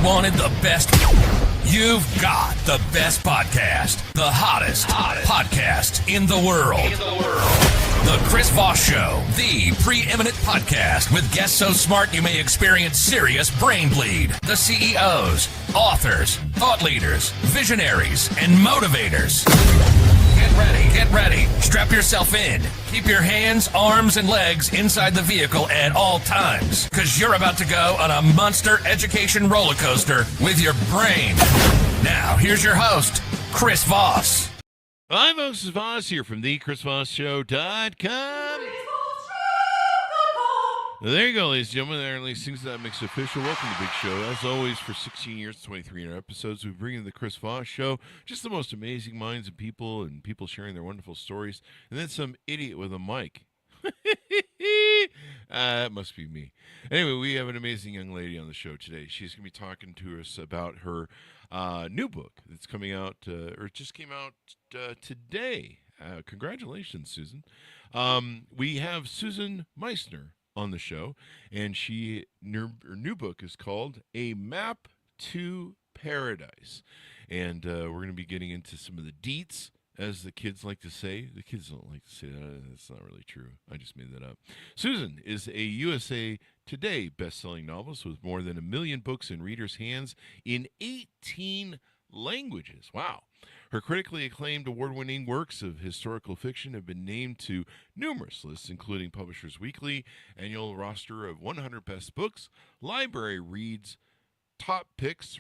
wanted the best? You've got the best podcast, the hottest podcast in the world. The Chris Voss Show, the preeminent podcast with guests so smart you may experience serious brain bleed. The CEOs, authors, thought leaders, visionaries, and motivators. Get ready. Strap yourself in. Keep your hands, arms, and legs inside the vehicle at all times, because you're about to go on a monster education roller coaster with your brain. Now, here's your host, Chris Voss. I'm Moses Voss here from thechrisvossshow.com. There you go, ladies and gentlemen. There are things that makes it official. Welcome to the big show. As always, for 16 years, 2300 episodes, we bring in the Chris Voss Show. Just the most amazing minds and people sharing their wonderful stories. And then some idiot with a mic. That must be me. Anyway, we have an amazing young lady on the show today. She's going to be talking to us about her new book that's coming out, or just came out today. Congratulations, Susan. We have Susan Meissner on the show, and her new book is called A Map to Paradise. And we're going to be getting into some of the deets, as the kids like to say. The kids don't like to say that. That's not really true. I just made that up. Susan is a USA Today best-selling novelist with more than 1 million books in readers' hands in 18 languages. Wow. Her critically acclaimed award-winning works of historical fiction have been named to numerous lists, including Publishers Weekly annual roster of 100 best books, Library Reads top picks,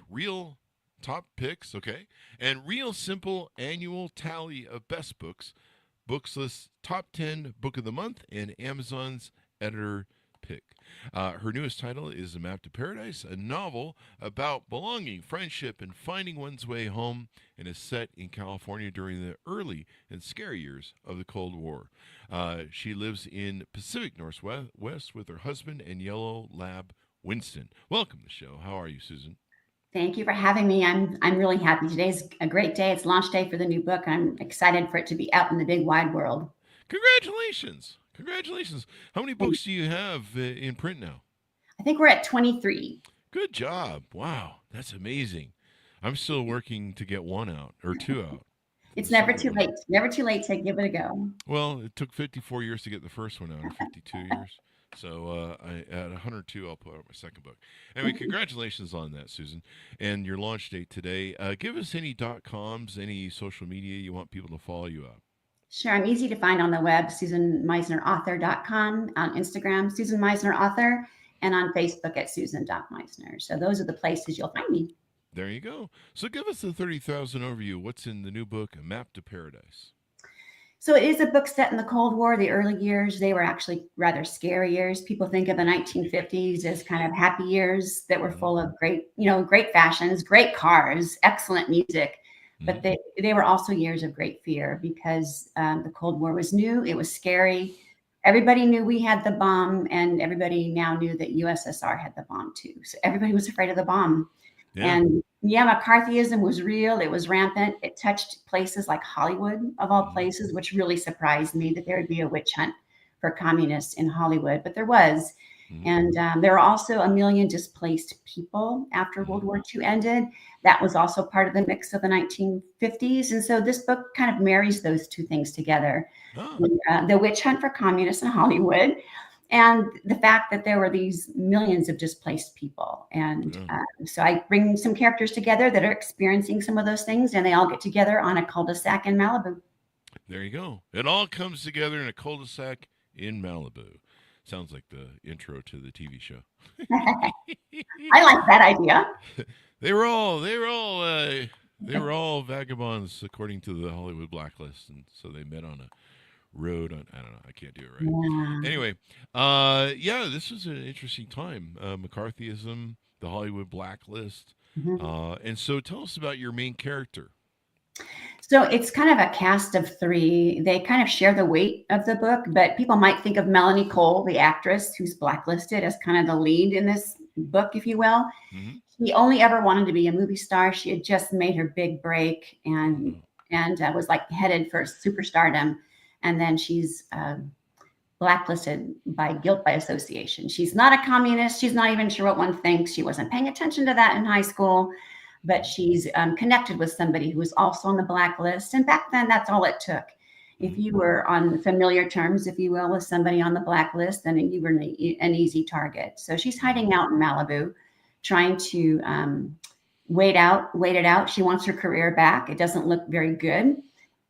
and Real Simple annual tally of best books, Books List top 10 book of the month, and Amazon's editor pick. Her newest title is A Map to Paradise, a novel about belonging, friendship, and finding one's way home, and is set in California during the early and scary years of the Cold War. She lives in Pacific Northwest with her husband and yellow lab, Winston. Welcome to the show. How are you, Susan? Thank you for having me. I'm really happy. Today's a great day. It's launch day for the new book. I'm excited for it to be out in the big wide world. Congratulations. How many books do you have in print now? I think we're at 23. Good job. Wow. That's amazing. I'm still working to get one out or two out. It's never too late. Never too late to give it a go. Well, it took 54 years to get the first one out, or 52 years. So at 102, I'll put out my second book. Anyway, congratulations on that, Susan, and your launch date today. Give us any .coms, any social media you want people to follow you up. Sure. I'm easy to find on the web, SusanMeissnerAuthor.com, on Instagram, Susan Meissner Author, and on Facebook at Susan.Meissner. So those are the places you'll find me. There you go. So give us the 30,000 overview. What's in the new book, A Map to Paradise? So it is a book set in the Cold War. The early years, they were actually rather scary years. People think of the 1950s as kind of happy years that were full of great fashions, great cars, excellent music. But they were also years of great fear because the Cold War was new. It was scary. Everybody knew we had the bomb, and everybody now knew that USSR had the bomb too. So everybody was afraid of the bomb. Yeah. And McCarthyism was real. It was rampant. It touched places like Hollywood, of all places, which really surprised me that there would be a witch hunt for communists in Hollywood. But there was. And there were also 1 million displaced people after World War II ended. That was also part of the mix of the 1950s. And so this book kind of marries those two things together. The witch hunt for communists in Hollywood and the fact that there were these millions of displaced people. And so I bring some characters together that are experiencing some of those things, and they all get together on a cul-de-sac in Malibu. There you go. It all comes together in a cul-de-sac in Malibu. Sounds like the intro to the TV show. I like that idea. They were all vagabonds according to the Hollywood blacklist, and so they met on a road. I don't know. I can't do it right. Yeah. Anyway, this was an interesting time. McCarthyism, the Hollywood blacklist, and so tell us about your main character. So it's kind of a cast of three. They kind of share the weight of the book, but people might think of Melanie Cole, the actress who's blacklisted, as kind of the lead in this book, if you will. She only ever wanted to be a movie star. She had just made her big break and was like headed for superstardom. And then she's blacklisted by guilt by association. She's not a communist. She's not even sure what one thinks. She wasn't paying attention to that in high school, but she's connected with somebody who was also on the blacklist. And back then, that's all it took. If you were on familiar terms, if you will, with somebody on the blacklist, then you were an easy target. So she's hiding out in Malibu, trying to wait it out. She wants her career back. It doesn't look very good.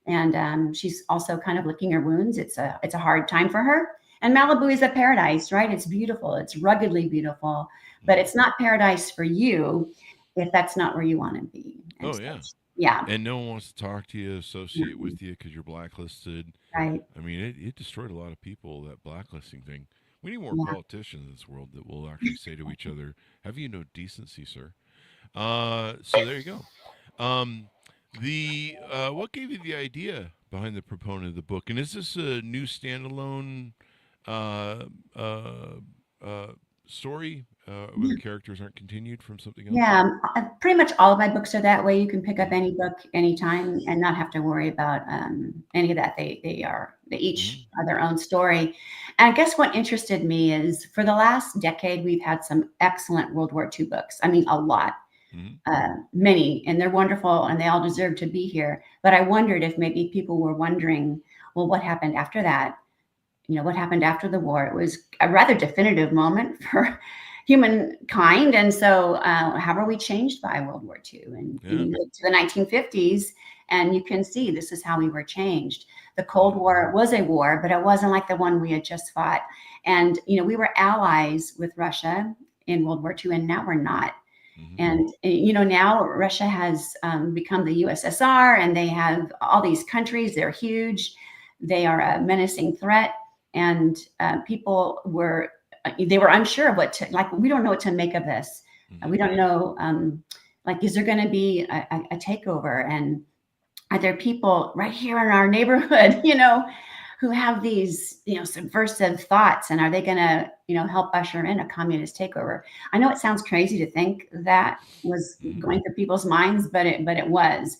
And she's also kind of licking her wounds. It's a hard time for her. And Malibu is a paradise, right? It's beautiful. It's ruggedly beautiful, but it's not paradise for you if that's not where you want to be. And yeah. And no one wants to talk to you, associate with you because you're blacklisted. Right. I mean, it destroyed a lot of people, that blacklisting thing. We need more politicians in this world that will actually say to each other, "Have you no decency, sir?" So there you go. What gave you the idea behind the proponent of the book? And is this a new standalone story where the characters aren't continued from something else? Yeah, pretty much all of my books are that way. You can pick up any book anytime and not have to worry about any of that. They each are their own story. And I guess what interested me is for the last decade, we've had some excellent World War II books. I mean, a lot. Many, and they're wonderful and they all deserve to be here. But I wondered if maybe people were wondering, well, what happened after that? You know, what happened after the war? It was a rather definitive moment for humankind. And so how are we changed by World War II? And you go to the 1950s, and you can see this is how we were changed. The Cold War was a war, but it wasn't like the one we had just fought. And, you know, we were allies with Russia in World War II, and now we're not. And, you know, now Russia has become the USSR, and they have all these countries. They're huge. They are a menacing threat. And people were unsure of what to, like, we don't know what to make of this. We don't know, like, is there going to be a takeover? And are there people right here in our neighborhood, you know, who have these, you know, subversive thoughts? And are they going to, you know, help usher in a communist takeover? I know it sounds crazy to think that was going through people's minds, but it was.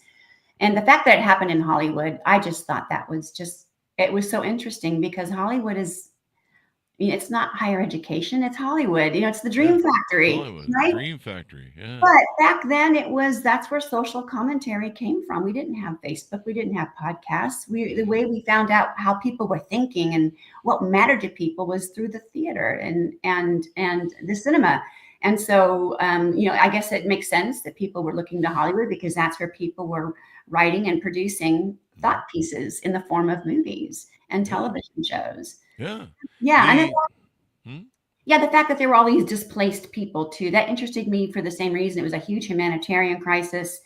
And the fact that it happened in Hollywood, I just thought that was just, it was so interesting because Hollywood is, it's not higher education, it's Hollywood. You know, it's the dream factory, right? Dream factory, yeah. But back then that's where social commentary came from. We didn't have Facebook, we didn't have podcasts. The way we found out how people were thinking and what mattered to people was through the theater and the cinema. And so, you know, I guess it makes sense that people were looking to Hollywood because that's where people were writing and producing thought pieces in the form of movies and television shows. Yeah. And the fact that there were all these displaced people too, that interested me for the same reason. It was a huge humanitarian crisis.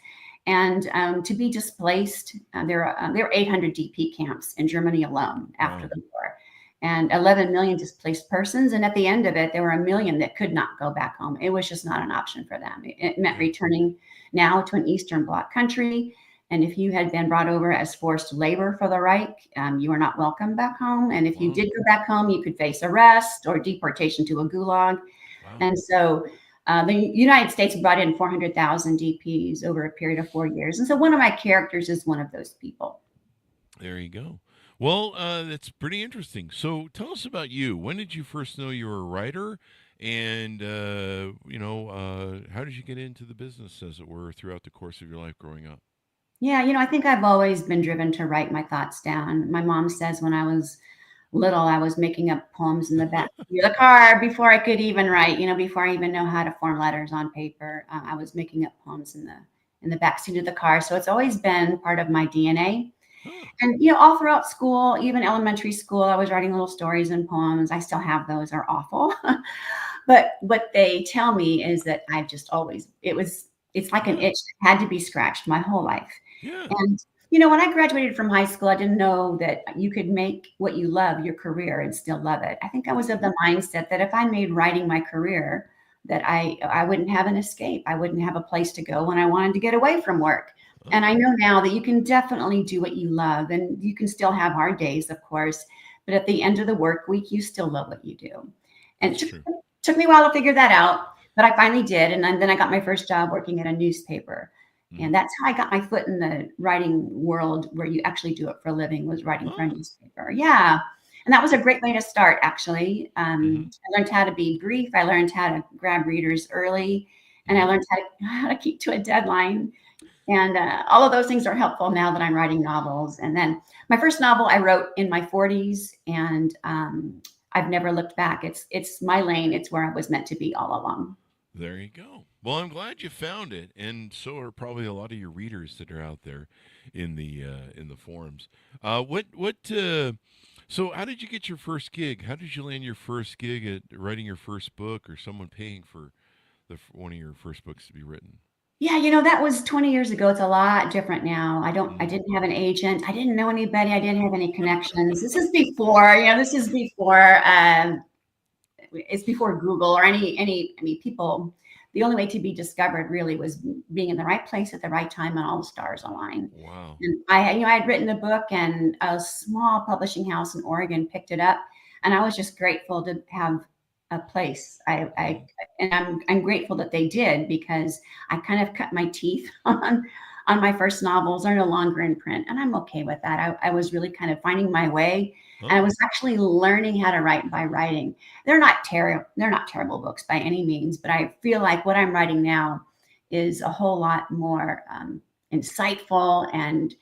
And to be displaced, there were 800 DP camps in Germany alone after the war, and 11 million displaced persons. And at the end of it, there were 1 million that could not go back home. It was just not an option for them. It meant returning now to an Eastern Bloc country. And if you had been brought over as forced labor for the Reich, you were not welcome back home. And if you did go back home, you could face arrest or deportation to a gulag. And so the United States brought in 400,000 DPs over a period of 4 years. And so one of my characters is one of those people. There you go. Well, that's pretty interesting. So tell us about you. When did you first know you were a writer? And, you know, how did you get into the business, as it were, throughout the course of your life growing up? Yeah, you know, I think I've always been driven to write my thoughts down. My mom says when I was little, I was making up poems in the back of the car before I could even write, you know, before I even know how to form letters on paper. I was making up poems in the backseat of the car. So it's always been part of my DNA. And, you know, all throughout school, even elementary school, I was writing little stories and poems. I still have those. They're awful. But what they tell me is that I've just always, it's like an itch that had to be scratched my whole life. Yeah. And, you know, when I graduated from high school, I didn't know that you could make what you love your career and still love it. I think I was of the mindset that if I made writing my career, that I wouldn't have an escape. I wouldn't have a place to go when I wanted to get away from work. And I know now that you can definitely do what you love, and you can still have hard days, of course, but at the end of the work week, you still love what you do. And it took me a while to figure that out, but I finally did. And then I got my first job working at a newspaper. And that's how I got my foot in the writing world, where you actually do it for a living, was writing for a newspaper. Yeah. And that was a great way to start, actually. Mm-hmm. I learned how to be brief. I learned how to grab readers early, and I learned how to keep to a deadline. And all of those things are helpful now that I'm writing novels. And then my first novel I wrote in my 40s, and I've never looked back. It's my lane. It's where I was meant to be all along. There you go. Well, I'm glad you found it, and so are probably a lot of your readers that are out there in the forums. So how did you get your first gig? How did you land your first gig at writing your first book, or someone paying for one of your first books to be written? Yeah, that was 20 years ago. It's a lot different now. I didn't have an agent. I didn't know anybody. I didn't have any connections. This is before, it's before Google or people. The only way to be discovered really was being in the right place at the right time and all the stars aligned. Wow. And I had written a book, and a small publishing house in Oregon picked it up, and I was just grateful to have a place. I'm grateful that they did, because I kind of cut my teeth on my first novels. Are no longer in print, and I'm okay with that. I was really kind of finding my way. And I was actually learning how to write by writing. They're not terrible books by any means, but I feel like what I'm writing now is a whole lot more insightful. And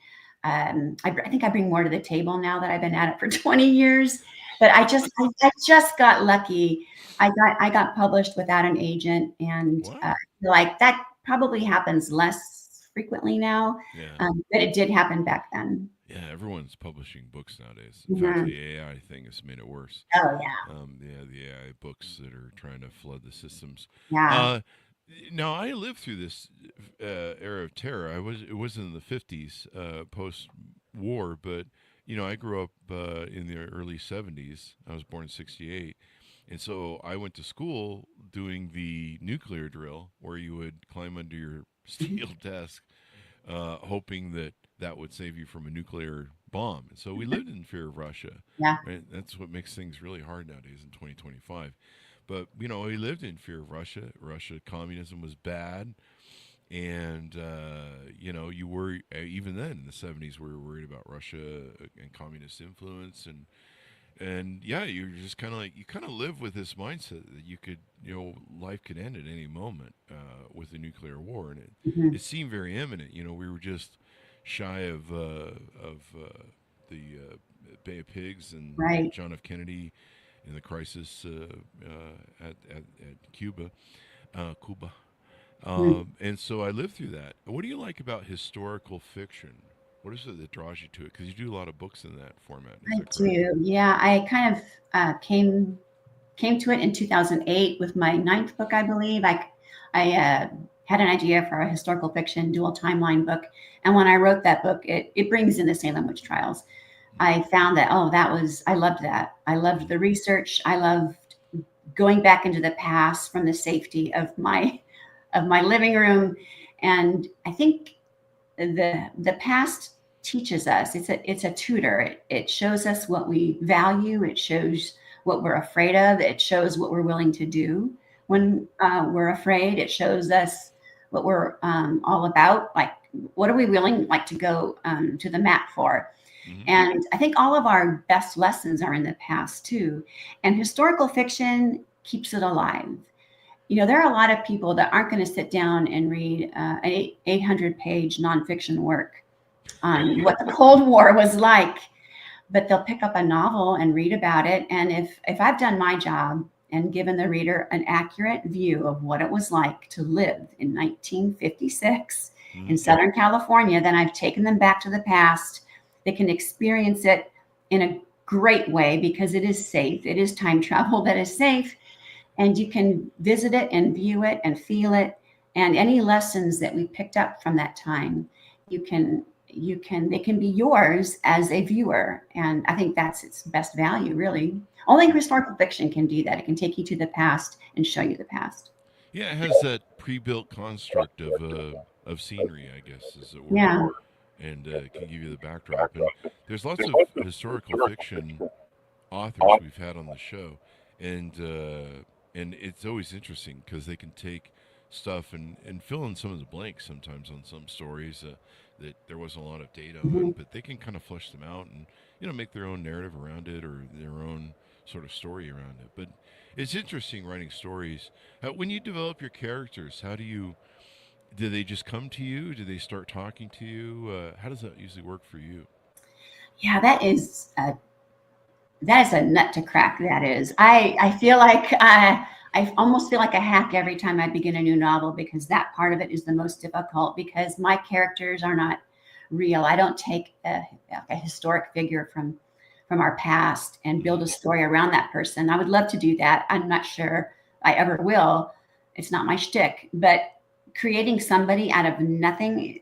I think I bring more to the table now that I've been at it for 20 years. But I just got lucky. I got published without an agent, and like that probably happens less frequently now. Yeah. But it did happen back then. Yeah, everyone's publishing books nowadays. In fact, the AI thing has made it worse. Oh, yeah. The AI books that are trying to flood the systems. Yeah. Now, I lived through this era of terror. It was in the 50s, post-war, but I grew up in the early 70s. I was born in 68. And so I went to school doing the nuclear drill, where you would climb under your steel desk, hoping that would save you from a nuclear bomb. And so we lived in fear of Russia. Yeah. Right? That's what makes things really hard nowadays in 2025. But, we lived in fear of Russia. Communism was bad. And, you were, even then in the 70s, we were worried about Russia and communist influence. And yeah, you're just kind of like, you kind of live with this mindset that you could, life could end at any moment with a nuclear war. And it seemed very imminent. We were just shy of the Bay of Pigs and John F. Kennedy in the crisis at Cuba. And so I lived through that. What do you like about historical fiction? What is it that draws you to it? Because you do a lot of books in that format. I do. Yeah, I kind of came to it in 2008 with my 9th book, I believe. I had an idea for a historical fiction dual timeline book, and when I wrote that book, it brings in the Salem witch trials. I found that I loved that. I loved the research. I loved going back into the past from the safety of my living room, and I think the past teaches us. It's a tutor. It shows us what we value. It shows what we're afraid of. It shows what we're willing to do when we're afraid. It shows us what we're all about. Like, what are we willing to go to the mat for? And I think all of our best lessons are in the past too. And historical fiction keeps it alive. There are a lot of people that aren't going to sit down and read an 800-page nonfiction work on what the Cold War was like, but they'll pick up a novel and read about it. And if I've done my job and given the reader an accurate view of what it was like to live in 1956 in Southern California, then I've taken them back to the past. They can experience it in a great way because it is safe. It is time travel that is safe. And you can visit it and view it and feel it. And any lessons that we picked up from that time, they can be yours as a viewer. And I think that's its best value, really. Only historical fiction can do that. It can take you to the past and show you the past. Yeah, it has that pre-built construct of scenery, I guess, as it were. Yeah. And can give you the backdrop. And there's lots of historical fiction authors we've had on the show. And it's always interesting because they can take stuff and fill in some of the blanks sometimes on some stories that there wasn't a lot of data Mhm. on, but they can kind of flesh them out and make their own narrative around it or their own sort of story around it. But it's interesting writing stories. When you develop your characters, do they just come to you? Do they start talking to you? How does that usually work for you? Yeah, that is a nut to crack. That is. I feel like I almost feel like a hack every time I begin a new novel because that part of it is the most difficult because my characters are not real. I don't take a historic figure from our past and build a story around that person. I would love to do that. I'm not sure I ever will. It's not my shtick, but creating somebody out of nothing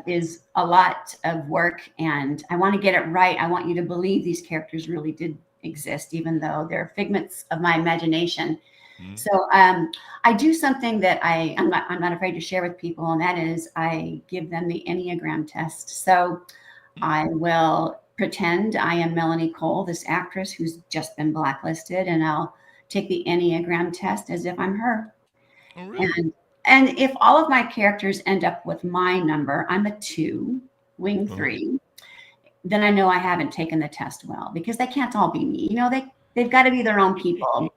is a lot of work, and I want to get it right. I want you to believe these characters really did exist, even though they're figments of my imagination. Mm-hmm. So I do something that I'm not afraid to share with people, and that is I give them the Enneagram test. So I will pretend I am Melanie Cole, this actress who's just been blacklisted, and I'll take the Enneagram test as if I'm her. Oh, really? And if all of my characters end up with my number, I'm a 2, wing Uh-huh. 3, then I know I haven't taken the test well because they can't all be me. They've got to be their own people.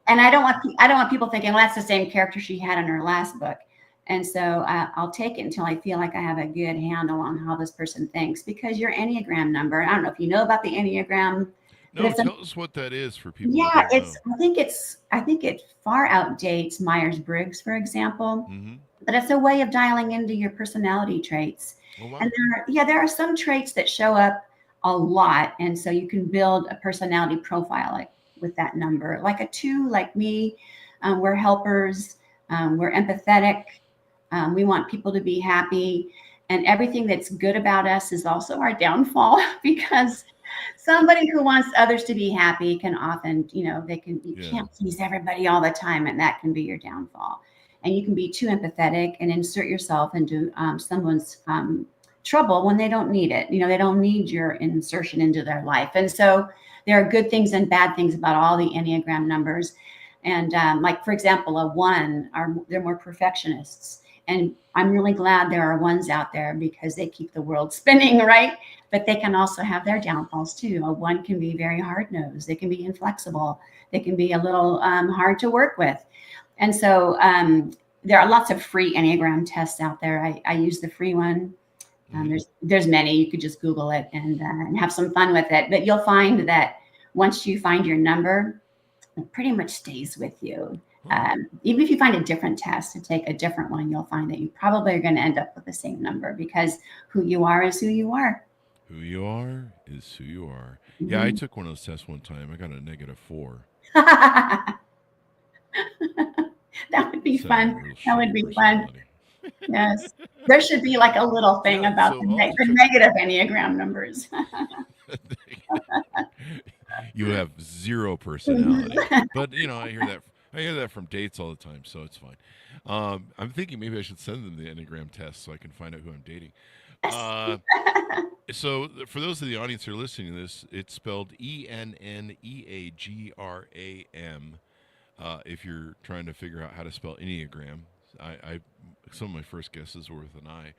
And I don't want people thinking, well, that's the same character she had in her last book. And so I'll take it until I feel like I have a good handle on how this person thinks because your Enneagram number, I don't know if you know about the Enneagram. No, tell us what that is for people that Yeah, don't know. I think it far outdates Myers-Briggs, for example, Mm-hmm. but it's a way of dialing into your personality traits. Oh, wow. And there are some traits that show up a lot. And so you can build a personality profile like with that number. Like a 2, like me, we're helpers, we're empathetic, we want people to be happy. And everything that's good about us is also our downfall because somebody who wants others to be happy can often, you can't please everybody all the time, and that can be your downfall. And you can be too empathetic and insert yourself into someone's trouble when they don't need it. They don't need your insertion into their life. And so there are good things and bad things about all the Enneagram numbers. And like, for example, a 1, they're more perfectionists. And I'm really glad there are 1s out there because they keep the world spinning, right? But they can also have their downfalls too. A 1 can be very hard-nosed. They can be inflexible. They can be a little hard to work with. And so there are lots of free Enneagram tests out there. I use the free one. There's many. You could just Google it and have some fun with it. But you'll find that once you find your number, it pretty much stays with you. Even if you find a different test and take a different one, you'll find that you probably are going to end up with the same number because who you are is who you are. Who you are is who you are. Mm-hmm. Yeah, I took one of those tests one time. I got a -4. That would be fun. That would be fun. Personality. Yes. There should be like a little thing about so the I'll check- negative Enneagram numbers. You have 0 personality, but I hear that from dates all the time, so it's fine. I'm thinking maybe I should send them the Enneagram test so I can find out who I'm dating. So for those of the audience who are listening to this, it's spelled ENNEAGRAM. If you're trying to figure out how to spell Enneagram, I some of my first guesses were with an I.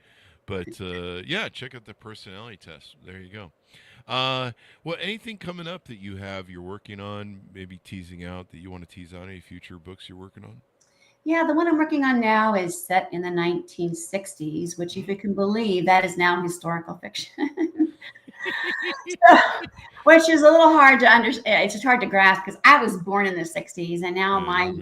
But yeah, check out the personality test. There you go. Well, anything coming up that you're working on, maybe teasing out that you want to tease out? Any future books you're working on? Yeah, the one I'm working on now is set in the 1960s, which, if you can believe, that is now historical fiction. Which is a little hard to understand. It's just hard to grasp because I was born in the 60s, and now my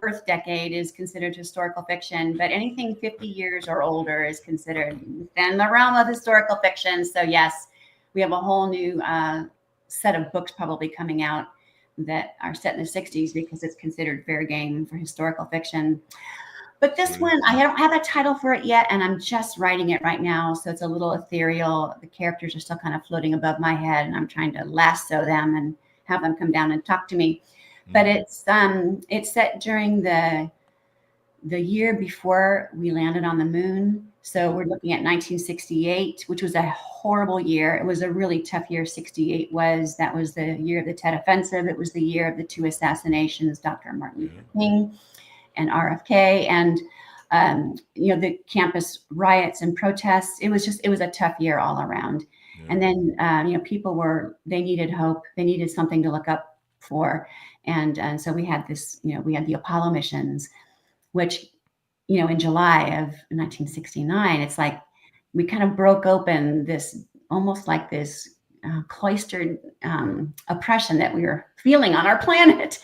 birth decade is considered historical fiction. But anything 50 years or older is considered within the realm of historical fiction. So yes, we have a whole new set of books probably coming out that are set in the 60s because it's considered fair game for historical fiction. But this one, I don't have a title for it yet, and I'm just writing it right now. So it's a little ethereal. The characters are still kind of floating above my head, and I'm trying to lasso them and have them come down and talk to me. But it's set during the year before we landed on the moon. So we're looking at 1968, which was a horrible year. It was a really tough year. 68 was. That was the year of the Tet Offensive. It was the year of the 2 assassinations, Dr. Martin Luther King. and RFK and the campus riots and protests. It was a tough year all around. Yeah. And then people they needed hope. They needed something to look up for, and so we had the Apollo missions, which in July of 1969, it's like we kind of broke open this almost like this cloistered oppression that we were feeling on our planet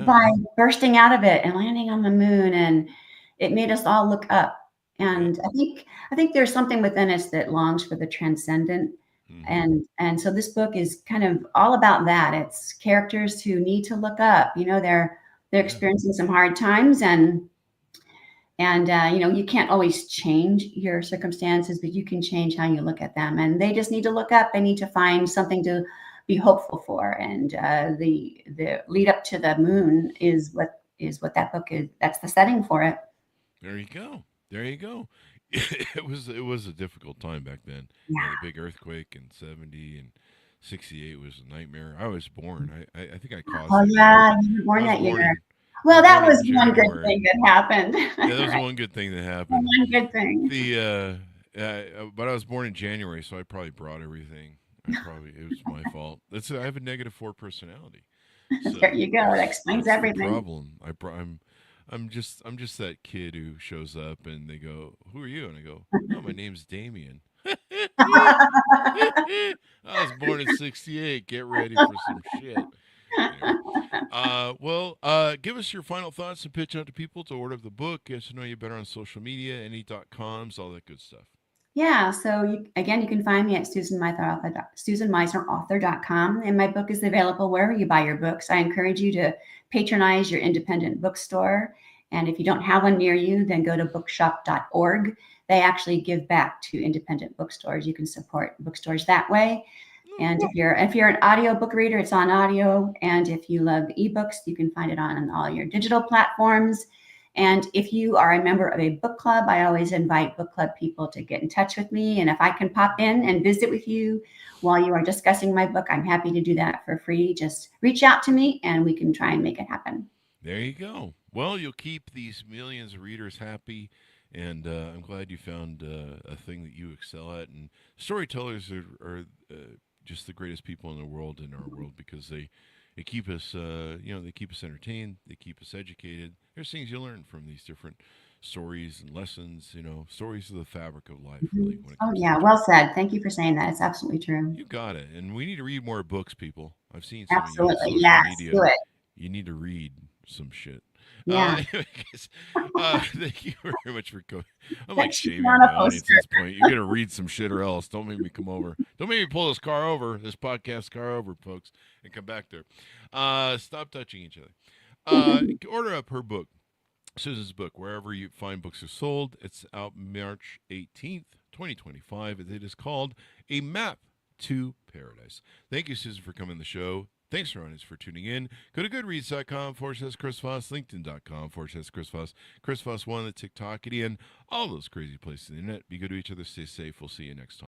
by bursting out of it and landing on the moon, and it made us all look up. And I think there's something within us that longs for the transcendent. And so this book is kind of all about that. It's characters who need to look up. They're experiencing some hard times, and you can't always change your circumstances, but you can change how you look at them. And they just need to look up. They need to find something to be hopeful for. And the lead up to the moon is what that book is. That's the setting for it. There you go. It was a difficult time back then. Yeah. The big earthquake in 70 and 68 was a nightmare. I was born. I think I caused. Oh yeah, you were born that year. Well, that was one good thing that happened. Yeah, that was one good thing that happened. One good thing. But I was born in January, so I probably brought everything. It was my fault. I have a -4 personality. So there you go. That explains everything. Problem. I'm just that kid who shows up and they go, "Who are you?" And I go, "Oh, my name's Damien." I was born in 68. Get ready for some shit. Anyway. Give us your final thoughts and pitch out to people to order the book. Get to know you better on social media, any.coms, all that good stuff. Yeah. So you can find me at SusanMeissnerAuthor.com, and my book is available wherever you buy your books. I encourage you to patronize your independent bookstore. And if you don't have one near you, then go to bookshop.org. They actually give back to independent bookstores. You can support bookstores that way. And if you're an audio book reader, it's on audio. And if you love ebooks, you can find it on all your digital platforms. And if you are a member of a book club, I always invite book club people to get in touch with me. And if I can pop in and visit with you while you are discussing my book, I'm happy to do that for free. Just reach out to me and we can try and make it happen. There you go. Well, you'll keep these millions of readers happy. And I'm glad you found a thing that you excel at. And storytellers are just the greatest people in the world, in our world, because they keep us, they keep us entertained. They keep us educated. There's things you learn from these different stories and lessons. Stories are the fabric of life. Really. Oh yeah, well said. Thank you for saying that. It's absolutely true. You got it. And we need to read more books, people. I've seen some absolutely. Of you on Yes, media. do it. You need to read some shit. Yeah. Thank you very much for coming. I'm like shaming my audience at this point. You're gonna read some shit or else. Don't make me come over. Don't make me pull this podcast car over, folks, and come back there. Stop touching each other. Order up her book, Susan's book, wherever you find books are sold. It's out March 18th, 2025. It is called A Map to Paradise. Thank you, Susan, for coming on the show. Thanks, our audience, for tuning in. Go to goodreads.com/Chris Voss, LinkedIn.com/Chris Voss, Chris Voss1, the TikTok, and all those crazy places on the internet. Be good to each other. Stay safe. We'll see you next time.